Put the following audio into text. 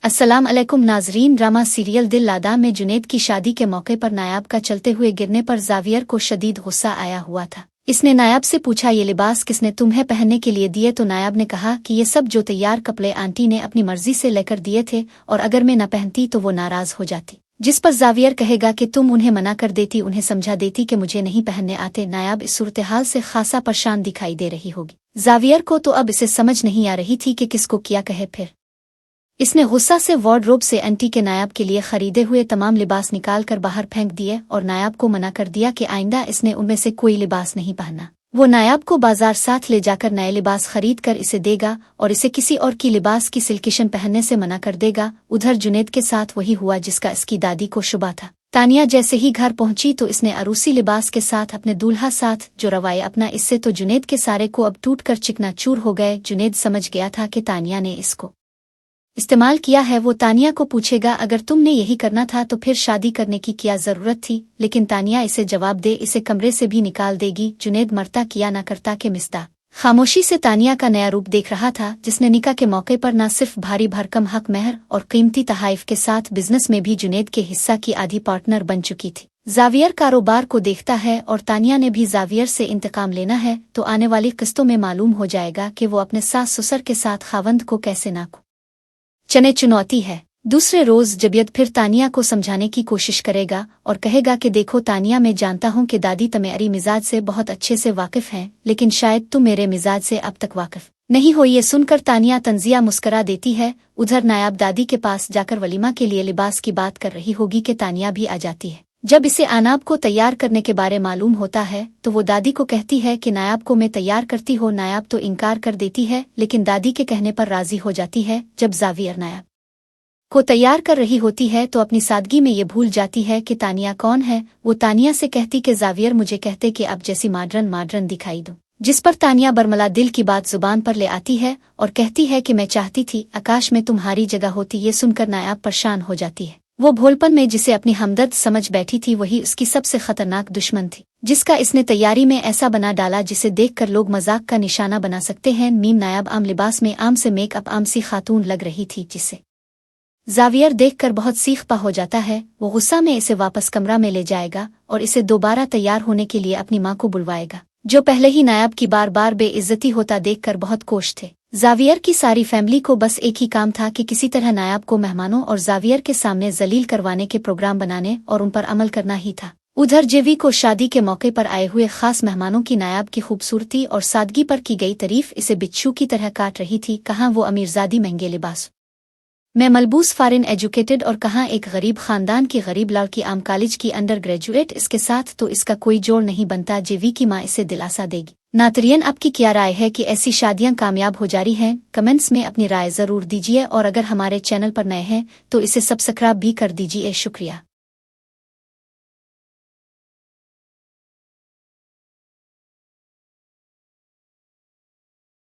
अस्सलाम अलैकुम नाजरीन। ड्रामा सीरियल दिल लादा में जुनैद की शादी के मौके पर नायाब का चलते हुए गिरने पर जावियर को शदीद गुस्सा आया हुआ था। इसने नायाब से पूछा, ये लिबास किसने तुम्हें पहनने के लिए दिए? तो नायाब ने कहा कि ये सब जो तैयार कपड़े आंटी ने अपनी मर्जी से लेकर दिए थे और अगर मैं न पहनती तो वो नाराज हो जाती। जिस पर जावियर कहेगा कि तुम उन्हें मना कर देती, उन्हें समझा देती कि मुझे नहीं पहनने आते। नायाब इस सूरत-ए-हाल से खासा परेशान दिखाई दे रही होगी। जावियर को तो अब इसे समझ नहीं आ रही थी कि किसको क्या कहे। फिर इसने गुस्सा से वार्डरोब से आंटी के नायाब के लिए खरीदे हुए तमाम लिबास निकाल कर बाहर फेंक दिए और नायाब को मना कर दिया कि आइंदा इसने उनमें से कोई लिबास नहीं पहनना। वो नायाब को बाजार साथ ले जाकर नए लिबास खरीद कर इसे देगा और इसे किसी और की लिबास की सिल्किशन पहनने से मना कर देगा। उधर जुनैद के साथ वही हुआ जिसका इसकी दादी को शुबा था। तानिया जैसे ही घर पहुंची तो इसने अरूसी लिबास के साथ अपने दूल्हा साथ जो रवाए अपना, इससे तो जुनैद के सारे को अब टूट कर चिकनाचूर हो गए। जुनैद समझ गया था कि तानिया ने इसको इस्तेमाल किया है। वो तानिया को पूछेगा, अगर तुमने यही करना था तो फिर शादी करने की क्या जरूरत थी? लेकिन तानिया इसे जवाब दे इसे कमरे से भी निकाल देगी। जुनैद मरता किया ना करता के मिस्ता खामोशी से तानिया का नया रूप देख रहा था, जिसने निकाह के मौके पर न सिर्फ भारी भरकम हक महर और कीमती तहाइफ के साथ बिजनेस में भी जुनैद के हिस्सा की आधी पार्टनर बन चुकी थी। जावियर कारोबार को देखता है और तानिया ने भी जावियर से इंतकाम लेना है, तो आने वाली किस्तों में मालूम हो जाएगा कि वो अपने सास ससुर के साथ खावंद को कैसे नाकू चने चुनौती है। दूसरे रोज जबियत फिर तानिया को समझाने की कोशिश करेगा और कहेगा कि देखो तानिया, मैं जानता हूँ कि दादी तुम्हारी मिजाज से बहुत अच्छे से वाकिफ हैं, लेकिन शायद तुम मेरे मिजाज से अब तक वाकिफ नहीं हो। ये सुनकर तानिया तंजिया मुस्करा देती है। उधर नायाब दादी के पास जाकर वलीमा के लिए लिबास की बात कर रही होगी कि तानिया भी आ जाती है। जब इसे आनाब को तैयार करने के बारे मालूम होता है तो वो दादी को कहती है कि नायाब को मैं तैयार करती हो। नायाब तो इनकार कर देती है, लेकिन दादी के कहने पर राजी हो जाती है। जब जावियर नायाब को तैयार कर रही होती है तो अपनी सादगी में ये भूल जाती है कि तानिया कौन है। वो तानिया से कहती कि जावियर मुझे कहते कि अब जैसी मॉडर्न दिखाई दूं, जिस पर तानिया बरमला दिल की बात जुबान पर ले आती है और कहती है कि मैं चाहती थी आकाश में तुम्हारी जगह होती। ये सुनकर नायाब परेशान हो जाती है। वो भोलपन में जिसे अपनी हमदर्द समझ बैठी थी वही उसकी सबसे खतरनाक दुश्मन थी, जिसका इसने तैयारी में ऐसा बना डाला जिसे देखकर लोग मजाक का निशाना बना सकते हैं। नायाब आम लिबास में आम से मेकअप आम सी खातून लग रही थी, जिसे जावियर देखकर बहुत सीखपा हो जाता है। वो गुस्सा में इसे वापस कमरा में ले जाएगा और इसे दोबारा तैयार होने के लिए अपनी माँ को बुलवाएगा, जो पहले ही नायाब की बार बार बेइज्जती होता देखकर बहुत कोश थे। जावियर की सारी फैमिली को बस एक ही काम था कि किसी तरह नायाब को मेहमानों और जावियर के सामने जलील करवाने के प्रोग्राम बनाने और उन पर अमल करना ही था। उधर जेवी को शादी के मौके पर आए हुए खास मेहमानों की नायाब की खूबसूरती और सादगी पर की गई तारीफ इसे बिच्छू की तरह काट रही थी। कहाँ वो अमीरजादी महंगे लिबास में मलबूस फॉरेन एजुकेटेड और कहाँ एक गरीब खानदान की गरीब लड़की आम कॉलेज की अंडर ग्रेजुएट। इसके साथ तो इसका कोई जोड़ नहीं बनता। जेवी की माँ इसे दिलासा देगी। नातरियन, आपकी क्या राय है कि ऐसी शादियां कामयाब हो जा रही हैं? कमेंट्स में अपनी राय जरूर दीजिए और अगर हमारे चैनल पर नए हैं तो इसे सब्सक्राइब भी कर दीजिए। शुक्रिया।